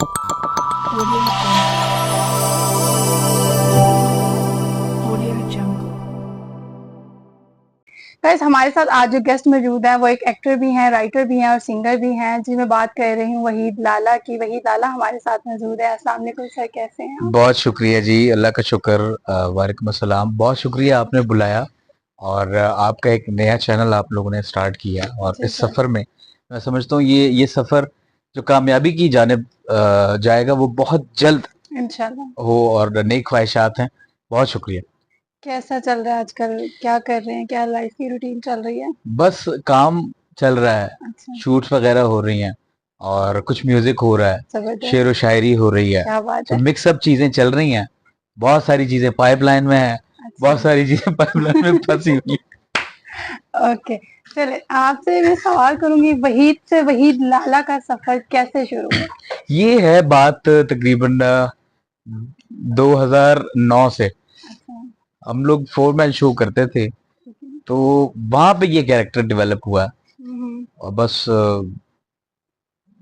Audio Jungle. Audio Jungle. Guys हमारे साथ आज जो गेस्ट मौजूद है वो एक एक्टर भी हैं, राइटर भी हैं और सिंगर भी हैं। जी मैं बात कर रही हूँ वहीद लाला की। वहीद लाला हमारे साथ मौजूद है। अस्सलाम वालेकुम सर, कैसे हैं आप? बहुत शुक्रिया जी, अल्लाह का शुक्र। वालेकुम अस्सलाम। बहुत शुक्रिया आपने बुलाया और आपका एक नया चैनल आप लोगों ने स्टार्ट किया और जी इस सर। सफ़र में मैं समझता हूँ ये सफ़र जो कामयाबी की जानिब जाएगा वो बहुत जल्द इंशाल्लाह। हो और नई ख्वाहिशात हैं। बहुत शुक्रिया। कैसा चल रहा है आजकल? क्या कर रहे हैं? क्या लाइफ की रूटीन चल रही है? बस काम चल रहा है, अच्छा, शूट्स वगैरह हो रही हैं और कुछ म्यूजिक हो रहा है, जबरदस्त। शेर व शायरी हो रही है। क्या बात तो है। मिक्सअप चीजें चल रही हैं, बहुत सारी चीजें पाइपलाइन में है, बहुत अच्छा, सारी चीजें पाइपलाइन में फंसी हुई हैं। ओके। चले आपसे मैं सवाल करूंगी, वहीद से वहीद लाला का सफर कैसे शुरू हुआ? ये है बात तकरीबन 2009 से। अच्छा, हम लोग फोर मैन शो करते थे, ठीक है। तो वहां पे ये कैरेक्टर डेवलप हुआ हम्म। और बस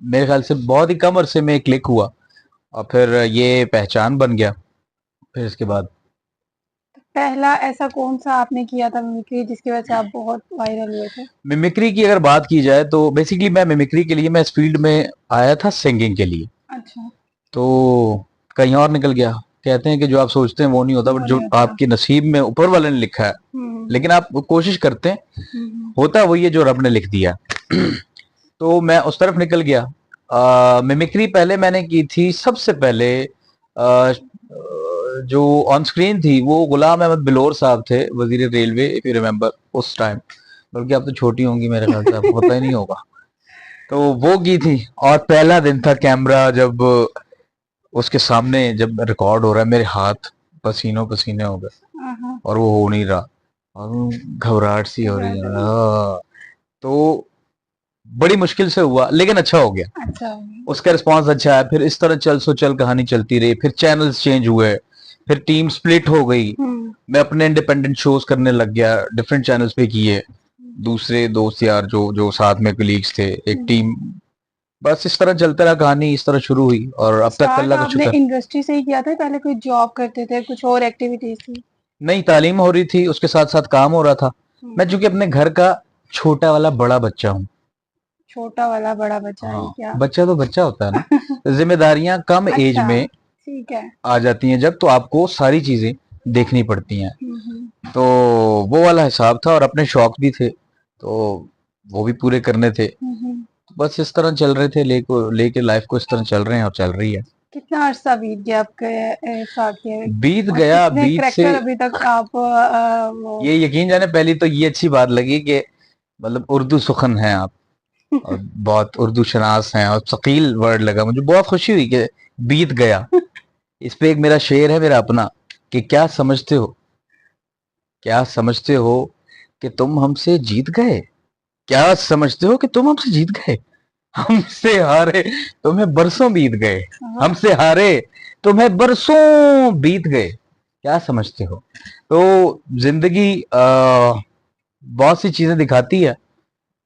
मेरे ख्याल से बहुत ही कम अरसे में क्लिक हुआ और फिर ये पहचान बन गया। फिर इसके बाद पहला ऐसा कौन सा आपने किया था मिमिक्री जिसकी वजह से आप बहुत वायरल हुए थे? मिमिक्री की अगर बात की जाए तो बेसिकली मैं मिमिक्री के लिए मैं इस फील्ड में आया था सिंगिंग के लिए, अच्छा, तो कहीं और निकल गया। कहते हैं कि जो आप सोचते हैं वो नहीं होता, बट वो जो नहीं होता। आपके नसीब में ऊपर वाले ने लिखा है, हम्म। लेकिन आप कोशिश करते हैं, हम्म। होता वही है जो रब ने लिख दिया। तो मैं उस तरफ निकल गया। मिमिक्री पहले मैंने की थी सबसे पहले जो ऑन स्क्रीन थी वो गुलाम अहमद बिलोर साहब थे, वजीर रेलवे, इफ यू रिमेम्बर उस टाइम। बल्कि आप तो छोटी होंगी मेरे ख्याल से, आपको पता ही नहीं होगा। तो वो की थी और पहला दिन था कैमरा जब उसके सामने जब रिकॉर्ड हो रहा है, मेरे हाथ पसीनों पसीने हो गए हाँ, और वो हो नहीं रहा और घबराहट सी हो रही घबराहट है। हो रही। तो बड़ी मुश्किल से हुआ लेकिन अच्छा हो गया। अच्छा। उसका रिस्पांस अच्छा है। फिर इस तरह चल सो चल कहानी चलती रही, फिर चैनल्स चेंज हुए, फिर टीम स्प्लिट हो गई। मैं अपने इंडिपेंडेंट शोज करने लग गया, डिफरेंट चैनल्स पे किए, दूसरे दोस्त यार जो जो साथ में कलीग्स थे, एक टीम। बस इस तरह चलता रहा, कहानी इस तरह शुरू हुई और अब तक स्टार्ट अल्लाह का आपने शुक्र। इंडस्ट्री से ही किया था, पहले कोई जॉब करते थे, कुछ और एक्टिविटीज थी? नई तालीम हो रही थी, उसके साथ साथ काम हो रहा था। मैं चूंकि अपने घर का छोटा वाला बड़ा बच्चा हूँ। छोटा वाला बड़ा बच्चा है हाँ, क्या? बच्चा तो बच्चा होता है ना। जिम्मेदारियां कम एज अच्छा, में ठीक है। आ जाती हैं जब, तो आपको सारी चीजें देखनी पड़ती हैं। हम्म। तो वो वाला हिसाब था और अपने शौक भी थे, तो वो भी पूरे करने थे। हम्म। बस इस तरह चल रहे थे, लेके लाइफ को इस तरह चल रहे हैं और चल रही है। कितना अरसा बीत गया आपके साथ ये? बीत और गया, कितने बीत से करेक्टर अभी तक आप वो? ये यकीन जाने, पहली तो ये अच्छी बात लगी कि मतलब उर्दू सुखन है आप और बहुत उर्दू शनास हैं और सकील वर्ड लगा, मुझे बहुत खुशी हुई कि बीत गया। इस पे एक मेरा शेर है मेरा अपना, कि क्या समझते हो कि तुम हमसे जीत गए, क्या समझते हो कि तुम हमसे जीत गए, हमसे हारे तुम्हें बरसों बीत गए, हाँ। हमसे हारे तुम्हें बरसों बीत गए, क्या समझते हो। तो जिंदगी बहुत सी चीजें दिखाती है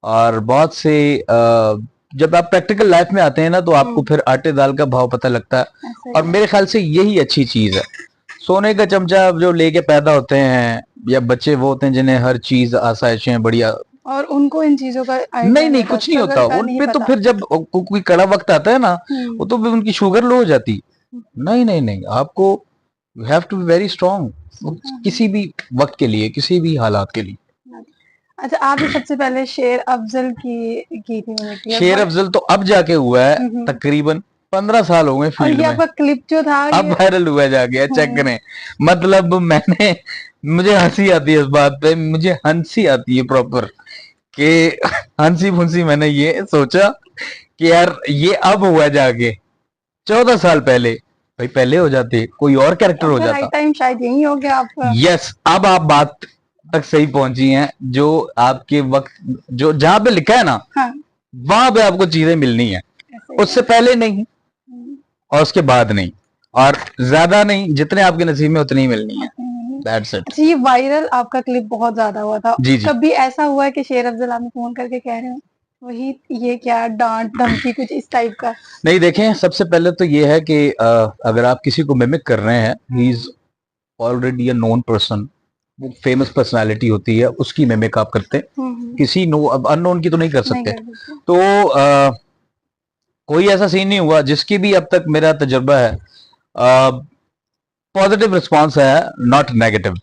और बहुत से जब आप प्रैक्टिकल लाइफ में आते हैं ना तो आपको फिर आटे दाल का भाव पता लगता है। ऐसे और ही है। मेरे ख्याल से यही अच्छी चीज है। सोने का चमचा जो लेके पैदा होते हैं या बच्चे वो होते हैं जिन्हें हर चीज आसाइशें बढ़िया, और उनको इन चीजों का आइडिया नहीं नहीं नहीं होता, कुछ नहीं होता स्ट्रगल का उन नहीं पे। तो पता। फिर जब कोई कड़ा वक्त आता है ना, वो तो फिर उनकी शुगर लो हो जाती। नहीं नहीं नहीं, आपको you have to be very strong किसी भी वक्त के लिए, किसी भी हालात के लिए। अच्छा, आपने सबसे पहले शेर अफजल की थी मिमिक्री और शेर अफजल तो अब जाके हुआ है, हम्म। तकरीबन 15 साल हो गए और फील्ड ये में। आपका क्लिप जो था अब ये। वायरल हुआ जा गया, चेक करें। मतलब मैंने, मुझे हंसी आती है इस बात पे, मुझे हंसी आती है प्रॉपर कि हंसी फुंसी मैंने ये सोचा कि यार ये अब हुआ जाके। 14 साल पहले भाई, पहले हो जाते कोई और कैरेक्टर हो आपका जाता। राइट टाइम शायद यही हो गया आपका। यस, अब आप बात तक सही पहुंची हैं। जो आपके वक्त जो जहां पे लिखा है ना, हाँ, वहां पे आपको चीजें मिलनी है। ऐसे ही उससे है। पहले नहीं और उसके बाद नहीं, और ज्यादा नहीं, जितने आपके नसीब में उतनी ही मिलनी है। That's it. अच्छा, ये वायरल आपका क्लिप बहुत ज्यादा हुआ था। जी जी। कभी ऐसा हुआ है कि शेर अफजल आपने फोन करके कह रहे हो वही, ये क्या डांट धमकी कुछ इस टाइप का? नहीं देखें, सबसे पहले तो ये है कि अगर आप किसी को मिमिक कर रहे हैं, he is already a known person, वो फेमस पर्सनालिटी होती है, उसकी मिमिक आप करते हैं, किसी नो अब अननोन की तो नहीं कर नहीं सकते। कर सकते। तो कोई ऐसा सीन नहीं हुआ, जिसकी भी अब तक मेरा तजुर्बा है, पॉजिटिव रिस्पांस है, नॉट नेगेटिव।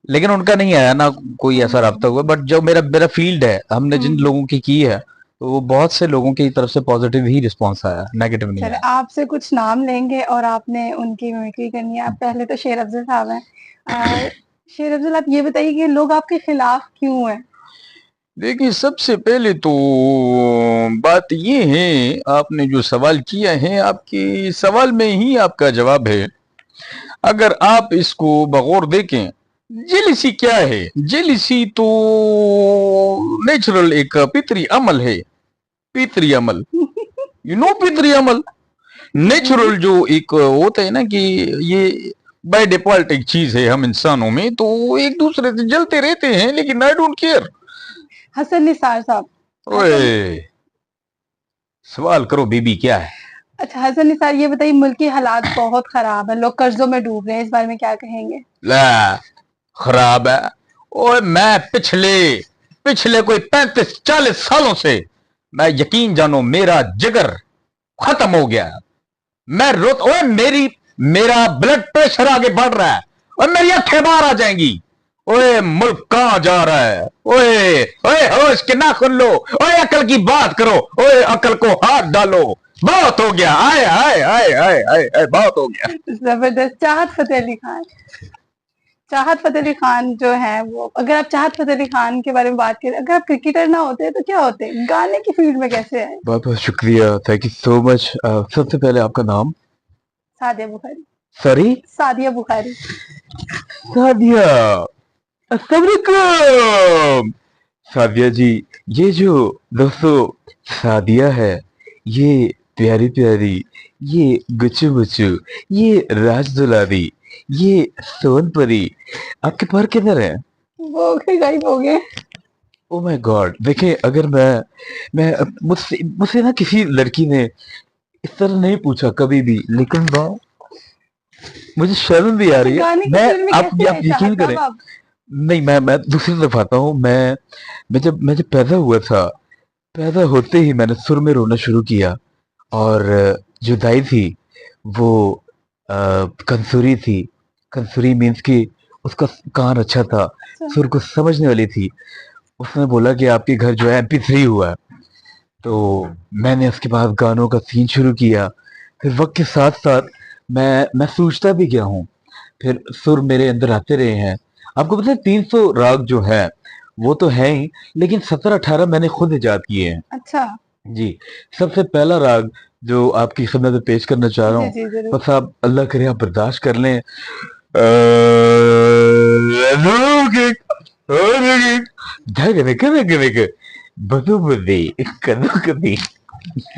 लेकिन उनका नहीं आया ना कोई ऐसा राब्ता हुआ, बट जो मेरा मेरा फील्ड है, हमने जिन लोगों की है, तो वो बहुत से लोगों की तरफ से पॉजिटिव ही रिस्पांस आया, नेगेटिव नहीं चले, आया। आपसे कुछ नाम लेंगे और आपने उनकी मिमिक्री करनी है। आप पहले तो शेर अफजल साहब हैं। शेर अफजल, आप ये बताइए कि लोग आपके खिलाफ क्यों हैं? देखिए, सबसे पहले तो बात ये है, आपने जो सवाल किया है, आपके सवाल में ही आपका जवाब है। अगर आप इसको बगौर देखें, जेलिसी क्या है? जेलिसी तो नेचुरल एक पितरी अमल है, पितरी अमल, यू नो पितरी अमल, नेचुरल जो एक होता है ना कि ये बाय डिफॉल्ट एक चीज है हम इंसानों में, तो एक दूसरे से जलते रहते हैं, लेकिन I don't care. Hasan Nisar साहब। ओए, सवाल करो बीबी, क्या है? अच्छा हसन निसार, ये बताइए, मुल्क की हालात बहुत खराब है, लोग कर्जों में डूब रहे हैं, इस बारे में क्या कहेंगे? ला, खराब है? ओए, मैं पिछले पिछले कोई 35-40 सालों से, मैं यकीन जानो, मेरा जिगर खत्म हो गया। मैं रोत ओए, मेरा ब्लड प्रेशर आगे बढ़ रहा है, और मेरी आंखें बाहर आ जाएंगी। ओए, मुल्क कहां जा रहा है? ओए ओए, होश के नाखून लो। ओए, अकल की बात करो। ओए, अकल को हाथ डालो। बहुत हो गया, आए आए आए आए आए आए, बहुत हो गया। जबरदस्त। चाहत फतेह अली खान। चाहत फतेह अली खान जो है, वो, अगर आप चाहत फतेह अली खान के बारे में बात करें, अगर आप क्रिकेटर ना होते तो क्या होते? गाने की फील्ड में कैसे आए? बहुत बहुत शुक्रिया, थैंक यू सो मच। सबसे पहले आपका नाम? सादिया बुखारी। सॉरी? सादिया बुखारी। सादिया, अस्सलाम वालेकुम। सादिया जी, ये जो दोस्तों सादिया है, ये प्यारी प्यारी, ये गुच्चू गुच्चू, ये राज दुलारी, ये सोनपरी, आपके पर किधर है? वो गायब हो गए। Oh my God. देखिए, अगर मैं मुझसे मुझसे ना किसी लड़की ने इस तरह नहीं पूछा कभी भी, लेकिन वाह, मुझे शर्म भी आ रही है। गाने की मैं फील्ड में आप कैसे आए यकीन चाहत करें, साहब आप? नहीं, मैं दूसरी तरफ आता हूँ। मैं जब पैदा हुआ था, पैदा होते ही मैंने सुर में रोना शुरू किया, और जो दाई थी, वो कंसुरी थी। कंसुरी मीन्स कि उसका कान अच्छा था, सुर को समझने वाली थी। उसने बोला कि आपके घर जो है MP3 हुआ है। तो मैंने उसके बाद गानों का सीन शुरू किया। फिर वक्त के साथ साथ मैं सोचता भी गया हूँ, फिर सुर मेरे अंदर आते रहे हैं। आपको पता है, 300 राग जो है वो तो है ही, लेकिन 17-18 मैंने खुद इजाद किए हैं। अच्छा जी। सबसे पहला राग जो आपकी खिदमत में पेश करना चाह रहा जी हूँ, जी जरूर। बस आप अल्लाह करे आप बर्दाश्त कर लें।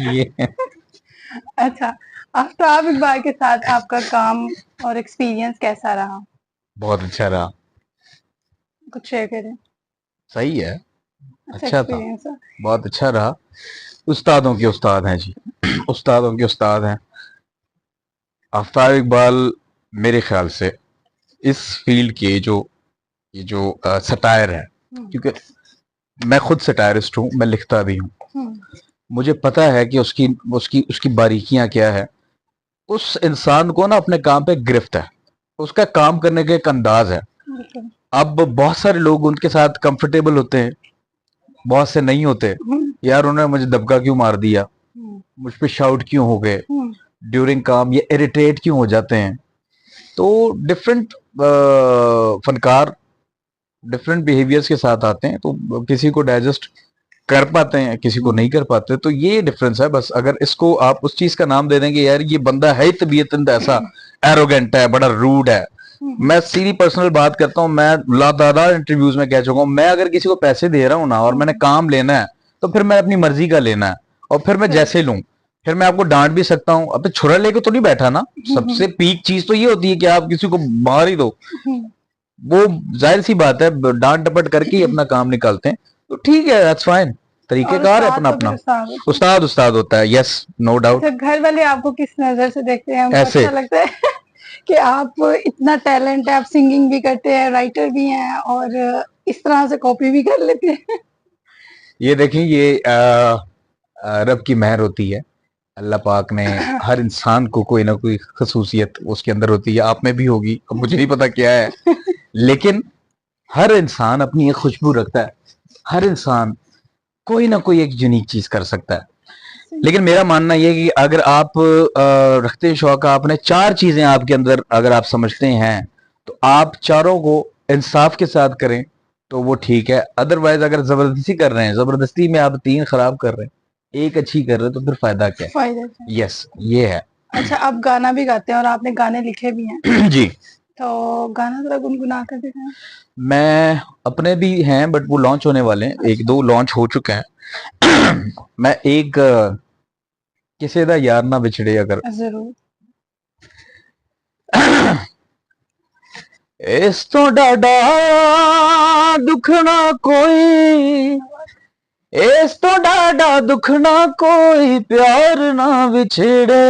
ये अच्छा, आफ्ताब इकबाल के साथ आपका काम और एक्सपीरियंस कैसा रहा? बहुत अच्छा रहा। कुछ शेयर करें। सही है, अच्छा अच्छा था, एक्सपीरियंस है। बहुत अच्छा रहा। उस्तादों के उस्ताद हैं जी, उस्तादों के उस्ताद हैं। आफ्ताब इकबाल मेरे ख्याल से इस फील्ड के जो ये जो सटायर है, क्योंकि मैं खुद सटायरिस्ट हूँ, मैं लिखता भी हूँ, मुझे पता है कि उसकी उसकी उसकी बारीकियां क्या है। उस इंसान को ना अपने काम पे गिरफ्त है, उसका काम करने का एक अंदाज है। बिल्कुल। अब बहुत सारे लोग उनके साथ कंफर्टेबल होते हैं, बहुत से नहीं होते। यार, उन्होंने मुझे दबका क्यों मार दिया, मुझ पे शाउट क्यों हो गए ड्यूरिंग काम, ये इरिटेट क्यों हो जाते हैं। तो डिफरेंट फनकार डिफरेंट बिहेवियर्स के साथ आते हैं, तो किसी को डाइजेस्ट कर पाते हैं, किसी को नहीं कर पाते। तो ये डिफरेंस है बस। अगर इसको आप उस चीज का नाम दे देंगे, यार ये बंदा है तबीयतन ऐसा एरोगेंट है, बड़ा रूड है। मैं सीधी पर्सनल बात करता हूँ, मैं लादादार इंटरव्यूज में कह चुका हूँ, मैं अगर किसी को पैसे दे रहा हूँ ना, और मैंने काम लेना है, तो फिर मैं अपनी मर्जी का लेना है, और फिर मैं जैसे लूं। फिर मैं आपको डांट भी सकता हूँ, अब छुरा लेके तो नहीं बैठा ना। सबसे पीक चीज तो ये होती है कि आप किसी को मार ही दो, वो जाहिर सी बात है, डांट डपट करके ही अपना काम निकालते हैं। तो ठीक है, दैट्स फाइन। तरीकेकार है उस्ताद अपना तो अपना। फिर उस्ताद होते हैं। उस्ताद उस्ताद होता है, यस, नो डाउट। अच्छा, घर वाले आपको किस नजर से देखते हैं? उनको ऐसे। अच्छा लगता है कि आप इतना टैलेंट है, आप सिंगिंग भी करते हैं, राइटर भी हैं और इस तरह से कॉपी भी कर लेते हैं? ये देखें, ये रब की मेहर होती है। अल्लाह पाक ने हर इंसान को कोई ना कोई खसूसियत उसके अंदर होती है, आप में भी होगी, अब मुझे नहीं पता क्या है, लेकिन हर इंसान अपनी एक खुशबू रखता है। हर इंसान कोई ना कोई एक यूनिक चीज कर सकता है। लेकिन मेरा मानना यह है कि अगर आप रखते हैं शौक, आपने 4 चीजें आपके अंदर अगर आप समझते हैं, तो आप चारों को इंसाफ के साथ करें तो वो ठीक है। अदरवाइज अगर जबरदस्ती कर रहे हैं, जबरदस्ती में आप 3 खराब कर रहे हैं, 1 अच्छी कर रहे हैं, तो फिर फायदा क्या है? फायदे से। यस, ये है। अच्छा, आप गाना भी गाते हैं और आपने गाने लिखे भी हैं, जी, तो गाना जरा गुनगुना कर दिखाएं। मैं अपने भी हैं, बट वो लॉन्च होने वाले हैं, 1-2 लॉन्च हो चुके हैं। मैं एक किसी दा यार ना विछड़े अगर जरूर। इस तो डाडा दुखना कोई, इस तो डाडा दुखना कोई, प्यार ना विछड़े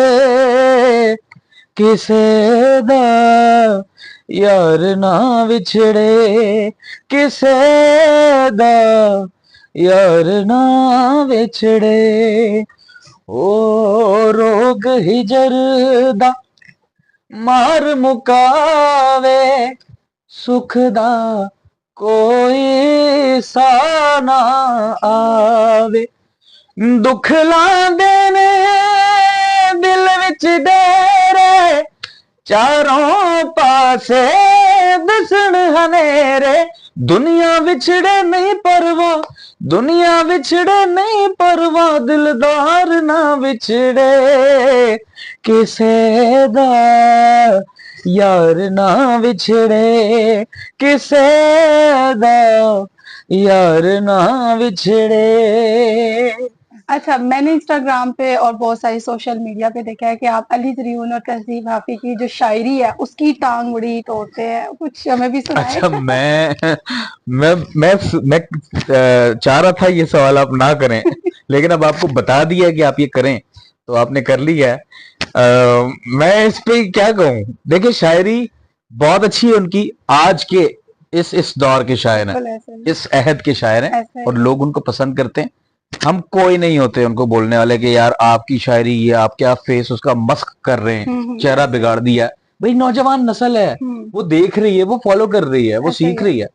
किसे दा, यार ना विछड़े किसे दा, यार ना विछड़े। ओ रोग हिजर दा मार मुकावे, सुख दा कोई सा ना आवे, दुख लांदे ने दिल विच डेरे, चारों पासे दिसण हनेरे, दुनिया विछड़े नहीं परवा, दुनिया विछड़े नहीं परवा, दिलदार ना विछड़े किसे दा, यार ना विछड़े किसे दा, यार ना विछड़े। अच्छा, मैंने इंस्टाग्राम पे और बहुत सारी सोशल मीडिया पे देखा है कि आप अली ज़रियून और तहज़ीब हाफी की जो शायरी है उसकी टांग बड़ी तोड़ते हैं, कुछ हमें भी सुनाएं। अच्छा, मैं चाह रहा था ये सवाल आप ना करें, लेकिन अब आपको बता दिया कि आप ये करें तो आपने कर लिया है। मैं इस पे क्या कहूँ, देखिए शायरी बहुत अच्छी है उनकी, आज के इस दौर के शायर हैं, बिल्कुल ऐसे ही, इस अहद के शायर हैं, ऐसे ही। और लोग उनको पसंद करते हैं। हम कोई नहीं होते उनको बोलने वाले कि यार आपकी शायरी, ये आप क्या फेस उसका मस्क कर रहे हैं, चेहरा बिगाड़ दिया। भाई नौजवान नस्ल है, वो देख रही है, वो फॉलो कर रही है, वो ऐसे ही सीख रही है।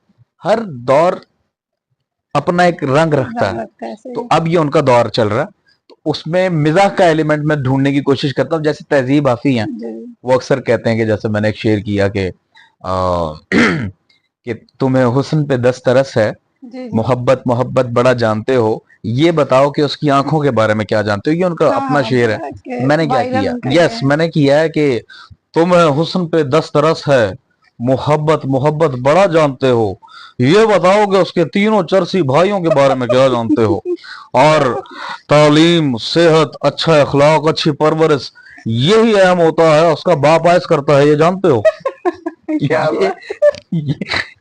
हर दौर अपना एक रंग रखता रंग है, रखता है, ऐसे ही। तो अब ये उनका दौर चल रहा है, तो उसमें मिजाह का एलिमेंट मैं ढूंढने की कोशिश करता हूँ। जैसे तहजीब हाफी हैं, जी, वो अक्सर कहते हैं कि जैसे मैंने एक शेर किया कि कि तुम्हें हुस्न पे 10 तरस है, जी, जी। मोहब्बत मोहब्बत बड़ा जानते हो, ये बताओ कि उसकी आंखों के बारे में क्या जानते हो। ये उनका हाँ, अपना हाँ, शेर है। बहुत के मैंने क्या वायरल किया, उनका ये यस, है। मैंने किया है कि तुम्हें हुस्न पे 10 तरस है, मोहब्बत मोहब्बत बड़ा जानते हो, ये बताओ कि उसके तीनों चरसी भाइयों के बारे में क्या जानते हो, और तालीम, सेहत, अच्छा अखलाक, अच्छी परवरिश, यही अहम होता है, उसका बाप ऐस करता है, ये जानते हो। क्या ये, बात।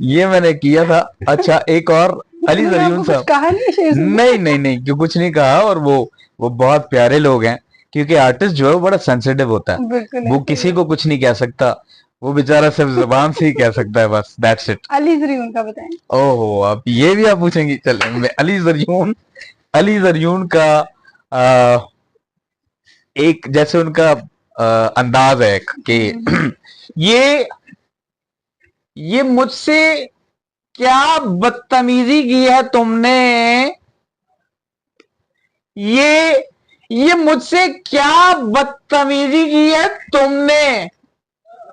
ये मैंने किया था। अच्छा, एक और अली उन्होंने ज़रियून आपको कुछ साहब, कहा नहीं शेर से? नहीं नहीं नहीं, क्यों कुछ नहीं कहा, और वो बहुत प्यारे लोग हैं, क्योंकि आर्टिस्ट जो है वो बड़ा सेंसिटिव होता है, बिल्कुल वो ऐसे किसी ही। को कुछ नहीं कह सकता, वो बेचारा सिर्फ जुबान से ही कह सकता है, बस दैट्स इट। अली ज़रियून का बताएं। ओहो, अब ये भी आप पूछेंगी, चले मैं अली ज़रियून का एक जैसे उनका अंदाज है कि ये मुझसे क्या बदतमीजी की है तुमने, ये मुझसे क्या बदतमीजी की है तुमने,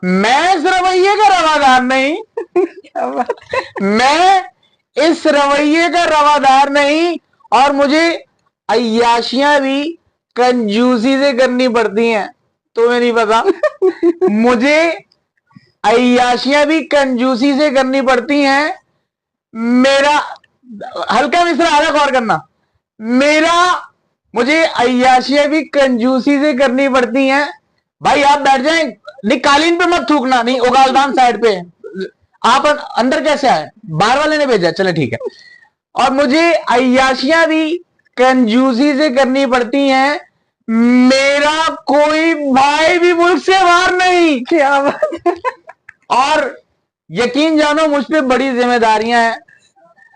मैं इस रवैये का रवादार नहीं, क्या बात। मैं इस रवैये का रवादार नहीं, और मुझे अय्याशियां भी कंजूसी से करनी पड़ती हैं, तुम्हें नहीं पता। मुझे अय्याशियां भी कंजूसी से करनी पड़ती हैं, मेरा हल्का मिसरा आधा गौर करना, मुझे अय्याशियां भी कंजूसी से करनी पड़ती हैं। भाई आप बैठ जाएं, नहीं कालीन पे मत थूकना, नहीं उगालदान साइड पे, आप अंदर कैसे आए, बाहर वाले ने भेजा, चले ठीक है। और मुझे अय्याशियां भी कंजूसी से करनी पड़ती हैं। मेरा कोई भाई भी मुल्क से बाहर नहीं। क्या बात है। और यकीन जानो मुझ पे बड़ी जिम्मेदारियां हैं।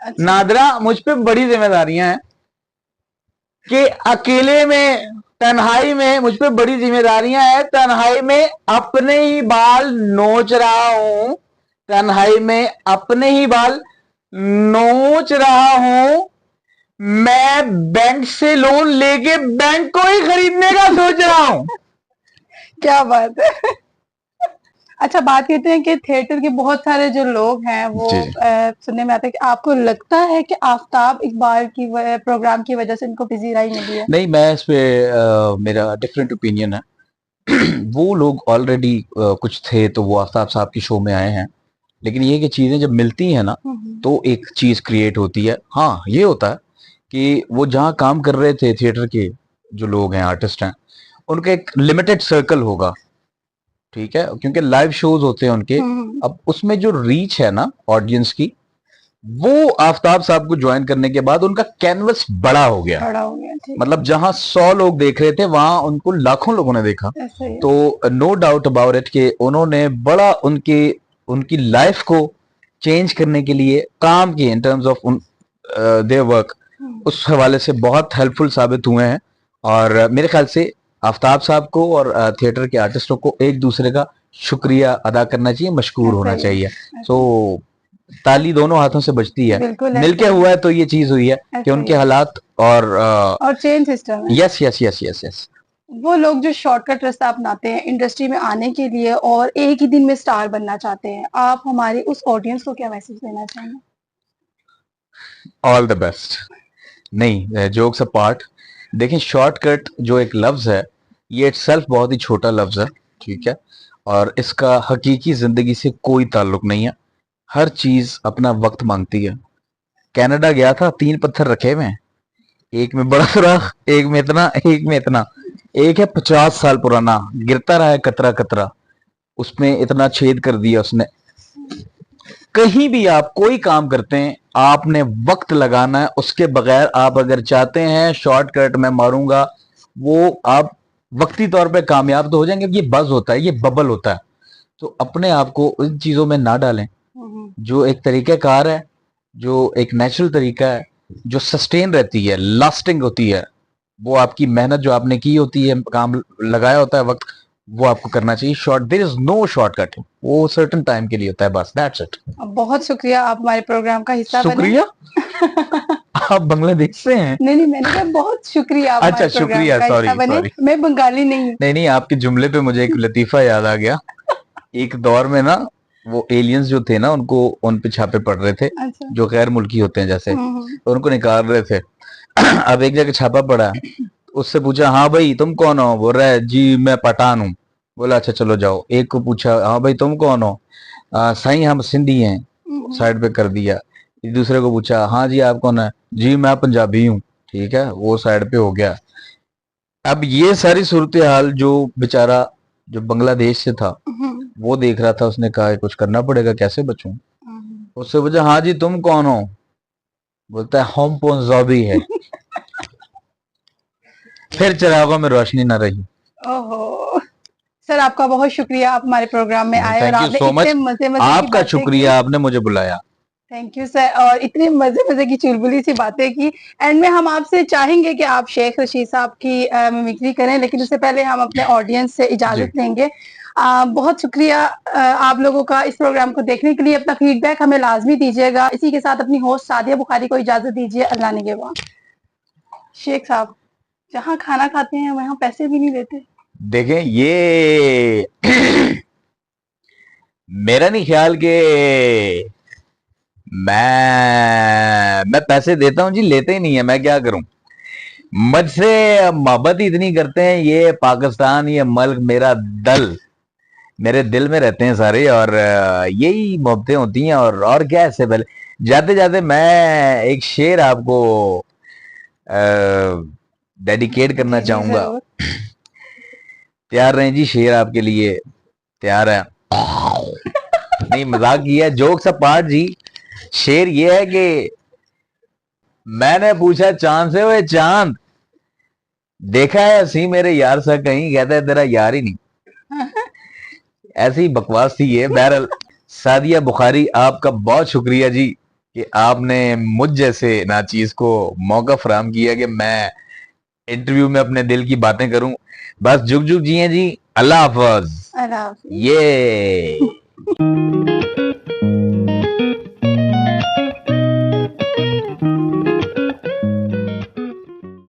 अच्छा। नादरा, मुझ पे बड़ी जिम्मेदारियां हैं कि अकेले में, तन्हाई में मुझ पे बड़ी जिम्मेदारियां हैं। तन्हाई में अपने ही बाल नोच रहा हूं, तन्हाई में अपने ही बाल नोच रहा हूं। मैं बैंक से लोन लेके बैंक को ही खरीदने का सोच रहा हूं। क्या बात है। अच्छा, बात करते हैं कि थिएटर के बहुत सारे जो लोग हैं वो जी। सुनने में आता है कि आपको लगता है कि आफताब इकबाल की प्रोग्राम की वजह से इनको बिजी राही मिली है? नहीं, मैं इस पे मेरा डिफरेंट ओपिनियन है। वो लोग ऑलरेडी कुछ थे तो वो आफ्ताब साहब की शो में आए हैं, लेकिन ये कि चीजें जब मिलती हैं ना तो एक चीज क्रिएट होती है। हाँ, ये होता है कि वो जहाँ काम कर रहे थे थिएटर के जो लोग हैं, आर्टिस्ट हैं, उनका एक लिमिटेड सर्कल होगा, ठीक है, क्योंकि लाइव शोज होते हैं उनके। अब उसमें जो रीच है ना ऑडियंस की, वो आफ्ताब साहब को ज्वाइन करने के बाद उनका कैनवस बड़ा हो गया। बड़ा हो गया, ठीक। मतलब जहां 100 लोग देख रहे थे वहां उनको लाखों लोगों ने देखा। ऐसा ही है। तो नो डाउट अबाउट इट कि उन्होंने बड़ा उनकी लाइफ को चेंज करने के लिए काम किए in terms of their work. उस हवाले से बहुत हेल्पफुल साबित हुए हैं। और मेरे ख्याल से आफ्ताब साहब को और थिएटर के आर्टिस्टों को एक दूसरे का शुक्रिया अदा करना चाहिए, मशकूर होना चाहिए। सो ताली दोनों हाथों से बजती है। बिल्कुल मिलके हुआ है तो ये चीज हुई है कि उनके हालात और चेंज सिस्टम है। Yes yes yes yes yes. वो लोग जो शॉर्टकट रास्ता अपनाते हैं इंडस्ट्री में आने के लिए और एक ही दिन में स्टार बनना चाहते हैं, आप हमारी उस ऑडियंस को क्या मैसेज देना चाहेंगे? All the best. नहीं, जोक्स अपार्ट, देखें, शॉर्टकट जो एक लफ्ज है ये इटसेल्फ बहुत ही छोटा लफ्ज है, ठीक है, और इसका हकीकी जिंदगी से कोई ताल्लुक नहीं है। हर चीज अपना वक्त मांगती है। कनाडा गया था, 3 पत्थर रखे हुए हैं, एक में बड़ा सुराख, एक में इतना, एक में इतना। एक है 50 साल पुराना, गिरता रहा है कतरा कतरा, उसमें इतना छेद कर दिया उसने। कहीं भी आप कोई काम करते हैं आपने वक्त लगाना है, उसके बगैर आप अगर चाहते हैं शॉर्टकट में मारूंगा, वो आप वक्ती तौर पे कामयाब तो हो जाएंगे। ये बज होता है, ये बबल होता है। तो अपने आप को इन चीजों में ना डालें। जो एक तरीक़ाकार है, जो एक नेचुरल तरीका है, जो सस्टेन रहती है, लास्टिंग होती है, वो आपकी मेहनत जो आपने की होती है, काम लगाया होता है, वक्त, वो आपको करना चाहिए। देयर इज नो शॉर्टकट, वो सर्टेन टाइम के लिए होता है, बस दैट्स इट। बहुत शुक्रिया, आप हमारे प्रोग्राम का हिस्सा बने। शुक्रिया। आप बांग्लादेश से हैं? नहीं, मैंने कहा बहुत शुक्रिया, आप अच्छा, हमारे प्रोग्राम शुक्रिया, का हिस्सा बने। सॉरी। मैं बंगाली नहीं हूँ। नहीं, आपके जुमले पे मुझे एक लतीफा याद आ गया। एक दौर में ना वो एलियंस जो थे ना, उनको उन पे छापे पड़ रहे थे। अच्छा। जो गैर मुल्की होते हैं जैसे, तो उनको निकाल रहे थे। अब एक जगह छापा पड़ा, उससे पूछा, हाँ भाई तुम कौन हो? बोल रहा है, जी मैं पठान हूँ। बोला, अच्छा चलो जाओ। एक को पूछा, हाँ भाई तुम कौन हो? साईं हम सिंधी हैं। साइड पे कर दिया। दूसरे को पूछा, हाँ जी आप कौन है? जी मैं पंजाबी हूँ। ठीक है, वो साइड पे हो गया। अब ये सारी सूरत हाल जो बेचारा जो बांग्लादेश से था वो देख रहा था, उसने कहा कुछ करना पड़ेगा, कैसे बचूं? उससे पूछा, हाँ जी तुम कौन हो? बोलता है, हम पंजाबी है। फिर चिरागों में रोशनी न रही। ओहो सर, आपका बहुत शुक्रिया, आप हमारे प्रोग्राम में आए और आपने इतने मजे आपका शुक्रिया, आपने मुझे बुलाया। थैंक यू सर, और इतनी मजे की चुलबुली सी बातें की। एंड में हम आपसे चाहेंगे कि आप शेख रशीद साहब की मिमिक्री करें, लेकिन उससे पहले हम अपने ऑडियंस से इजाजत लेंगे। बहुत शुक्रिया आप लोगों का इस प्रोग्राम को देखने के लिए। अपना फीडबैक हमें लाजमी दीजिएगा। इसी के साथ अपनी होस्ट सादिया बुखारी को इजाजत दीजिए। अल्लाह निगहबान। शेख साहब, जहाँ खाना खाते हैं वहाँ पैसे भी नहीं देते। देखें, ये मेरा नहीं ख्याल के मैं पैसे देता हूं जी, लेते ही नहीं है, मैं क्या करूं? मुझसे मोहब्बत ही इतनी करते हैं। ये पाकिस्तान, ये मुल्क मेरा दल, मेरे दिल में रहते हैं सारे, और यही मोहब्बतें होती हैं। और क्या, इससे पहले जाते जाते मैं एक शेर आपको डेडिकेट करना चाहूंगा। तैयार रहें जी, शेर आपके लिए तैयार है। नहीं, मजाक किया, जोक्स अपार्ट जी। शेर ये है कि मैंने पूछा चांद से, वो चांद देखा है हंसी मेरे यार सा कहीं, कहता है तेरा यार ही नहीं। ऐसी बकवास थी ये। बहरहाल सादिया बुखारी, आपका बहुत शुक्रिया जी कि आपने मुझ जैसे नाचीज को मौका फराहम किया कि मैं इंटरव्यू में अपने दिल की बातें करूं। बस जुग जुग जिए जी। अल्लाह हाफिज। अल्लाह हाफिज। ये